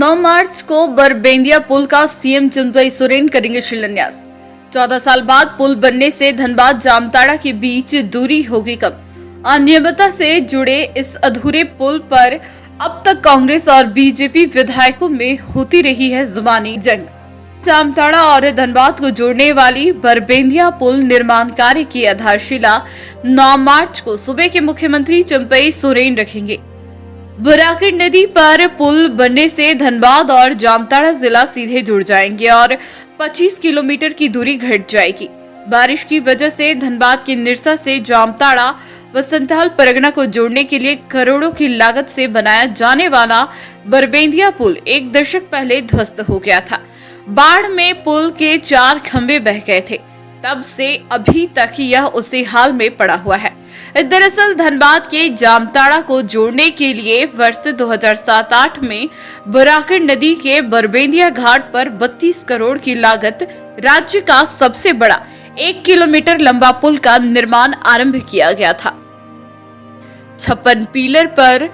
9 मार्च को बरबेंदिया पुल का सीएम चिंपई सोरेन करेंगे शिलान्यास। 14 साल बाद पुल बनने से धनबाद जामताड़ा के बीच दूरी होगी कम। अनियमितता से जुड़े इस अधूरे पुल पर अब तक कांग्रेस और बीजेपी विधायकों में होती रही है जुबानी जंग। जामताड़ा और धनबाद को जोड़ने वाली बरबेंदिया पुल निर्माण कार्य की आधारशिला 9 मार्च को सुबह के मुख्यमंत्री चिंपई सोरेन रखेंगे। बुराकट नदी पर पुल बनने से धनबाद और जामताड़ा जिला सीधे जुड़ जाएंगे और 25 किलोमीटर की दूरी घट जाएगी। बारिश की वजह से धनबाद के निरसा से जामताड़ा व संथाल परगना को जोड़ने के लिए करोड़ों की लागत से बनाया जाने वाला बरबेंदिया पुल एक दशक पहले ध्वस्त हो गया था। बाढ़ में पुल के 4 खंभे बह गए थे। तब से अभी तक यह उसी हाल में पड़ा हुआ है। दरअसल धनबाद के जामताड़ा को जोड़ने के लिए वर्ष 2007-8 में बुराकट नदी के बरबेंदिया घाट पर 32 करोड़ की लागत राज्य का सबसे बड़ा 1 किलोमीटर लंबा पुल का निर्माण आरंभ किया गया था। 56 पिलर पर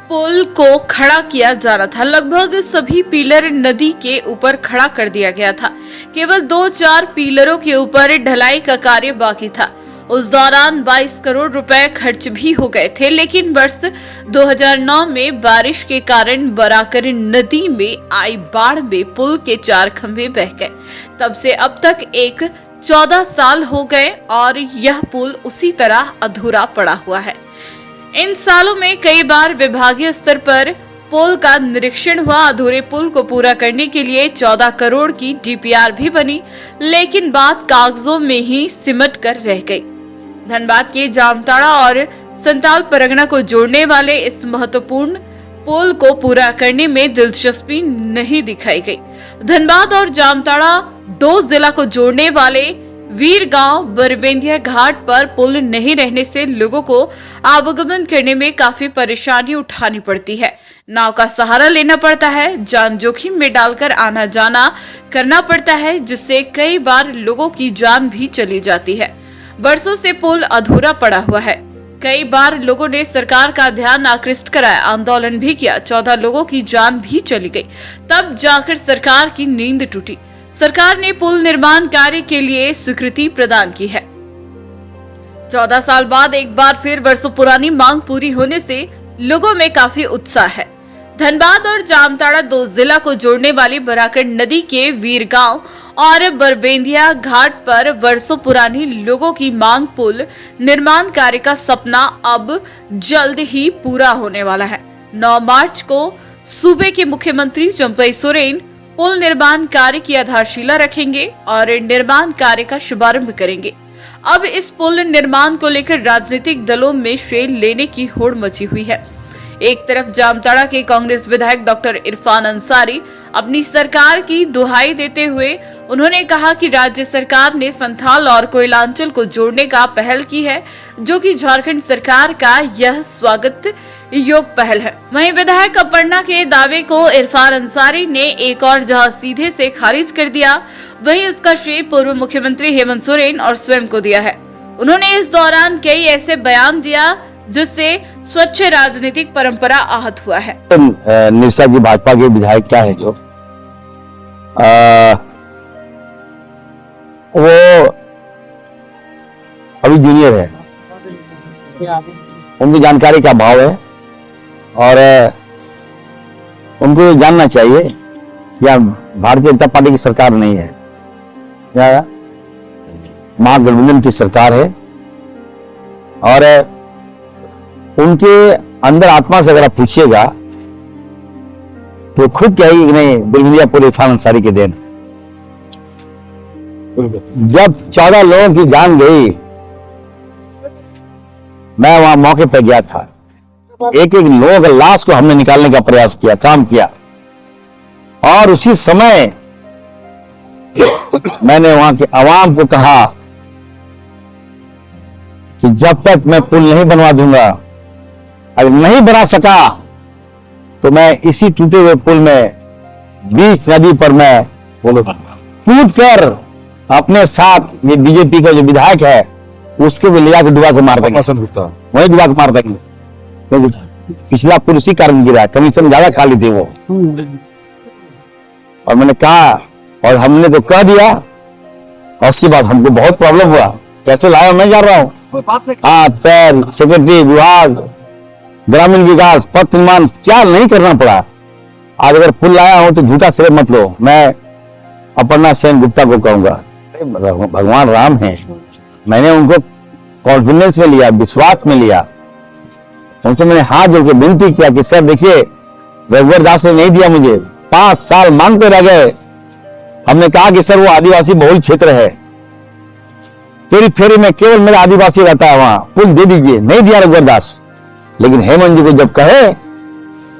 पुल को खड़ा किया जाना था। लगभग सभी पिलर नदी के ऊपर खड़ा कर दिया गया था। केवल 2-4 पिलरों के ऊपर ढलाई का कार्य बाकी था। उस दौरान 22 करोड़ रुपए खर्च भी हो गए थे, लेकिन वर्ष 2009 में बारिश के कारण बराकर नदी में आई बाढ़ में पुल के 4 खंभे बह गए। तब से अब तक 14 साल हो गए और यह पुल उसी तरह अधूरा पड़ा हुआ है। इन सालों में कई बार विभागीय स्तर पर पुल का निरीक्षण हुआ। अधूरे पुल को पूरा करने के लिए 14 करोड़ की डीपीआर भी बनी, लेकिन बात कागजों में ही सिमट कर रह गई। धनबाद के जामताड़ा और संथाल परगना को जोड़ने वाले इस महत्वपूर्ण पुल को पूरा करने में दिलचस्पी नहीं दिखाई गई। धनबाद और जामताड़ा 2 जिला को जोड़ने वाले वीरगांव बरबेंदिया घाट पर पुल नहीं रहने से लोगों को आवागमन करने में काफी परेशानी उठानी पड़ती है। नाव का सहारा लेना पड़ता है, जान जोखिम में डालकर आना जाना करना पड़ता है, जिससे कई बार लोगों की जान भी चली जाती है। बरसों से पुल अधूरा पड़ा हुआ है। कई बार लोगों ने सरकार का ध्यान आकृष्ट कराया, आंदोलन भी किया। 14 लोगों की जान भी चली गई। तब जाकर सरकार की नींद टूटी। सरकार ने पुल निर्माण कार्य के लिए स्वीकृति प्रदान की है। 14 साल बाद एक बार फिर वर्षों पुरानी मांग पूरी होने से लोगों में काफी उत्साह है। धनबाद और जामताड़ा 2 जिला को जोड़ने वाली बुराकट नदी के वीरगांव और बरबेंदिया घाट पर वर्षों पुरानी लोगों की मांग पुल निर्माण कार्य का सपना अब जल्द ही पूरा होने वाला है। 9 मार्च को सूबे के मुख्यमंत्री चिंपई सोरेन पुल निर्माण कार्य की आधारशिला रखेंगे और निर्माण कार्य का शुभारंभ करेंगे। अब इस पुल निर्माण को लेकर राजनीतिक दलों में श्रेय लेने की होड़ मची हुई है। एक तरफ जामताड़ा के कांग्रेस विधायक डॉक्टर इरफान अंसारी अपनी सरकार की दुहाई देते हुए उन्होंने कहा कि राज्य सरकार ने संथाल और कोयलांचल को जोड़ने का पहल की है, जो कि झारखंड सरकार का यह स्वागत योग पहल है। वहीं विधायक अपर्णा के दावे को इरफान अंसारी ने एक और जहां सीधे से खारिज कर दिया, वहीं उसका श्रेय पूर्व मुख्यमंत्री हेमंत सोरेन और स्वयं को दिया है। उन्होंने इस दौरान कई ऐसे बयान दिया जिससे स्वच्छ राजनीतिक परंपरा आहत हुआ है। निरसा जी भाजपा के विधायक क्या है जो वो अभी जूनियर है, उनकी जानकारी का अभाव है और उनको जानना चाहिए या भारतीय जनता पार्टी की सरकार नहीं है, या महागठबंधन की सरकार है और उनके अंदर आत्मा से अगर आप पूछिएगा तो खुद कहेगी कि नहीं बरबेंदिया पुल इरफान अंसारी के देन। जब 14 लोगों की जान गई, मैं वहां मौके पर गया था। एक लोगों का लाश को हमने निकालने का प्रयास किया, काम किया और उसी समय मैंने वहां के आवाम को कहा कि जब तक मैं पुल नहीं बनवा दूंगा, अगर नहीं बना सका तो मैं इसी टूटे हुए पुल में बीच नदी पर मैं कूद कर अपने साथ ये बीजेपी का जो विधायक है उसको भी ले जाकर डुबा के मार देंगे, वही डुबा के मार देंगे। पिछला पुल उसी कारण गिरा, कमीशन ज्यादा खाली थे वो। और मैंने कहा, और हमने तो कह दिया, और उसके बाद हमको बहुत प्रॉब्लम हुआ। कैसे लाया मैं जा रहा हूँ, हाथ पैर, सेक्रेटरी विभाग, ग्रामीण विकास, पथ निर्माण, क्या नहीं करना पड़ा। आज अगर पुल लाया हूं तो झूठा श्रेय मत लो। मैं अपर्णा सेन गुप्ता को कहूंगा, भगवान राम हैं, मैंने उनको कॉन्फिडेंस में लिया, विश्वास में लिया। उनसे मैंने हाथ जोड़ के विनती किया कि सर देखिए, रघुवर दास ने नहीं दिया मुझे, 5 साल मांगते रह गए। हमने कहा कि सर वो आदिवासी बहुल क्षेत्र है, फेरी फेरी में केवल मेरा आदिवासी रहता है, वहां पुल दे दीजिए। नहीं दिया रघुवर दास। लेकिन हेमंत जी को जब कहे,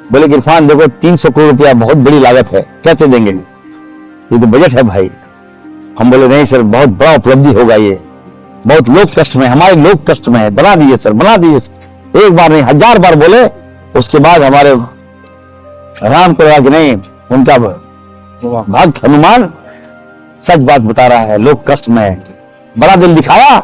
बोले कि इरफान देखो 300 करोड़ रुपया बहुत बड़ी लागत है, कैसे देंगे, ये तो बजट है भाई। हम बोले नहीं सर, बहुत बड़ा उपलब्धि होगा, ये बहुत लोग कष्ट में, हमारे लोग कष्ट में है, बना दीजिए सर, बना दीजिए। एक बार नहीं 1000 बार बोले। उसके बाद हमारे राम को लगा कि नहीं, उनका भक्त हनुमान सच बात बता रहा है, लोग कष्ट में है। बड़ा दिल दिखाया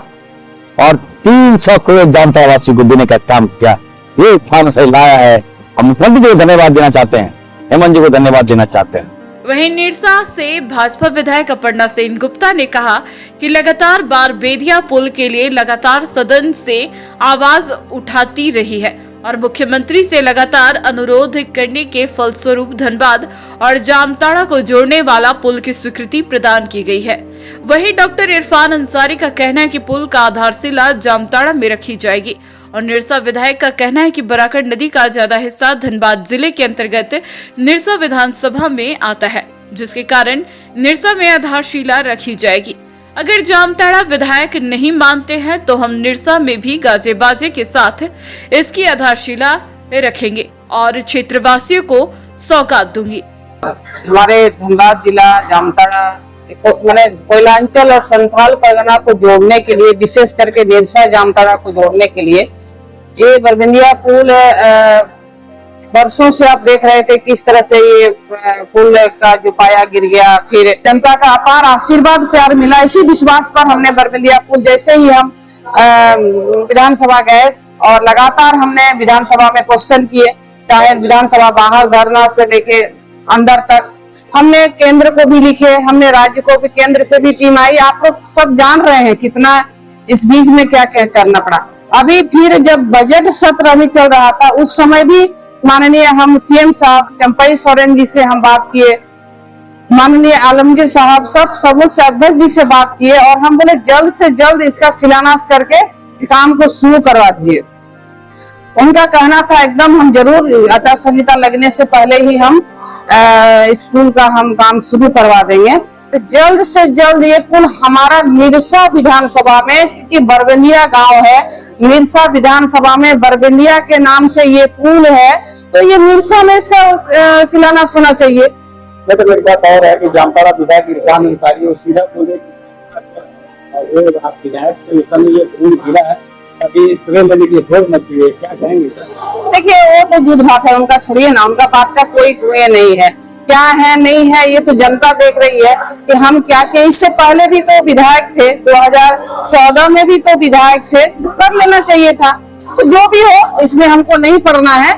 और 300 करोड़ जामताड़ावासी को देने का काम किया। ये फार्म से लाया है। हम मुख्यमंत्री को धन्यवाद देना चाहते हैं, हेमंत जी को धन्यवाद देना चाहते हैं। वहीं निरसा से भाजपा विधायक अपर्णा सेन गुप्ता ने कहा कि लगातार बारबेदिया पुल के लिए लगातार सदन से आवाज उठाती रही है और मुख्यमंत्री से लगातार अनुरोध करने के फलस्वरूप धनबाद और जामताड़ा को जोड़ने वाला पुल की स्वीकृति प्रदान की गई है। वहीं डॉक्टर इरफान अंसारी का कहना है कि पुल का आधारशिला जामताड़ा में रखी जाएगी और निरसा विधायक का कहना है कि बराकट नदी का ज्यादा हिस्सा धनबाद जिले के अंतर्गत निरसा विधानसभा में आता है, जिसके कारण निरसा में आधारशिला रखी जाएगी। अगर जामताड़ा विधायक नहीं मानते हैं तो हम निरसा में भी गाजे बाजे के साथ इसकी आधारशिला रखेंगे और क्षेत्रवासियों को सौगात दूंगी। हमारे धनबाद जिला जामताड़ा मैंने कोयलांचल और संथाल परगना को जोड़ने के लिए, विशेष करके निरसा जामताड़ा को जोड़ने के लिए ये बरबेंदिया पुल वर्षों से आप देख रहे थे किस तरह से ये पुल का जो पाया गिर गया, फिर जनता का अपार आशीर्वाद प्यार मिला। इसी विश्वास पर हमने बरबेंदिया पुल, जैसे ही हम विधानसभा गए और लगातार हमने विधानसभा में क्वेश्चन किए, चाहे विधानसभा बाहर धरना से लेके अंदर तक, हमने केंद्र को भी लिखे, हमने राज्य को भी, केंद्र से भी टीम आई। आप लोग सब जान रहे हैं कितना इस बीच में क्या क्या करना पड़ा। अभी फिर जब बजट सत्र अभी चल रहा था, उस समय भी माननीय हम सीएम साहब चंपई सोरेन जी से हम बात किए, माननीय आलमगीर साहब सब समूह से अध्यक्ष जी से बात किए और हम बोले जल्द से जल्द इसका शिलान्यास करके काम को शुरू करवा दीजिए। उनका कहना था एकदम हम जरूर आचार संहिता लगने से पहले ही हम इस पुल का हम काम शुरू करवा देंगे। तो जल्द से जल्द ये पुल हमारा निरसा विधानसभा में, क्योंकि बरबेंदिया गांव है, निरसा विधानसभा में बरबेंदिया के नाम से ये पुल है, तो ये निरसा में इसका शिलान्यास होना चाहिए। तो मेरी बात और है कि जामताड़ा विधायक इरफान अंसारी और सीधा बोले विधायक से उस समय ये पुल गिरा है, अभी सुरेंद्र बने की भोग मत दिए, क्या कहेंगे? देखिए वो तो दूध भात है, उनका छोड़िए ना, उनका बात का कोई ये नहीं है, क्या है नहीं है ये तो जनता देख रही है कि हम क्या क्या। इससे पहले भी तो विधायक थे, 2014 में भी तो विधायक थे, तो कर लेना चाहिए था। तो जो भी हो इसमें हमको नहीं पड़ना है।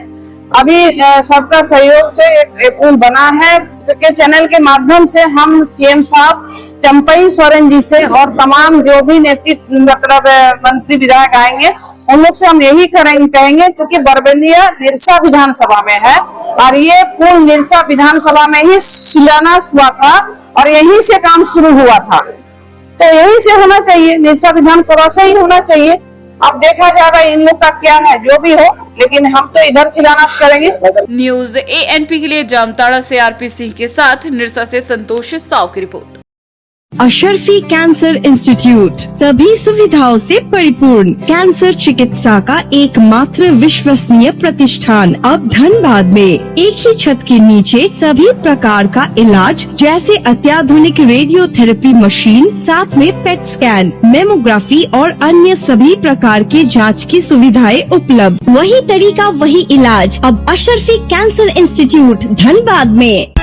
अभी सबका सहयोग से एक पुल बना है, के चैनल के माध्यम से हम सीएम साहब चंपई सोरेन जी से और तमाम जो भी नेतृत्व मतलब मंत्री विधायक आएंगे उन लोग से हम यही कहेंगे, क्योंकि बरबेंदिया निरसा विधानसभा में है और ये पुल निरसा विधानसभा में ही शिलान्यास हुआ था और यहीं से काम शुरू हुआ था, तो यहीं से होना चाहिए, निरसा विधानसभा से ही होना चाहिए। अब देखा जाएगा इन लोग का क्या है, जो भी हो, लेकिन हम तो इधर शिलान्यास करेंगे। न्यूज एएनपी के लिए जामताड़ा से आरपी सिंह के साथ निरसा से संतोष साव की रिपोर्ट। अशरफी कैंसर इंस्टीट्यूट सभी सुविधाओं से परिपूर्ण कैंसर चिकित्सा का एकमात्र विश्वसनीय प्रतिष्ठान अब धनबाद में एक ही छत के नीचे सभी प्रकार का इलाज जैसे अत्याधुनिक रेडियोथेरेपी मशीन, साथ में पेट स्कैन, मेमोग्राफी और अन्य सभी प्रकार के जांच की सुविधाएं उपलब्ध। वही तरीका वही इलाज अब अशरफी कैंसर इंस्टीट्यूट धनबाद में।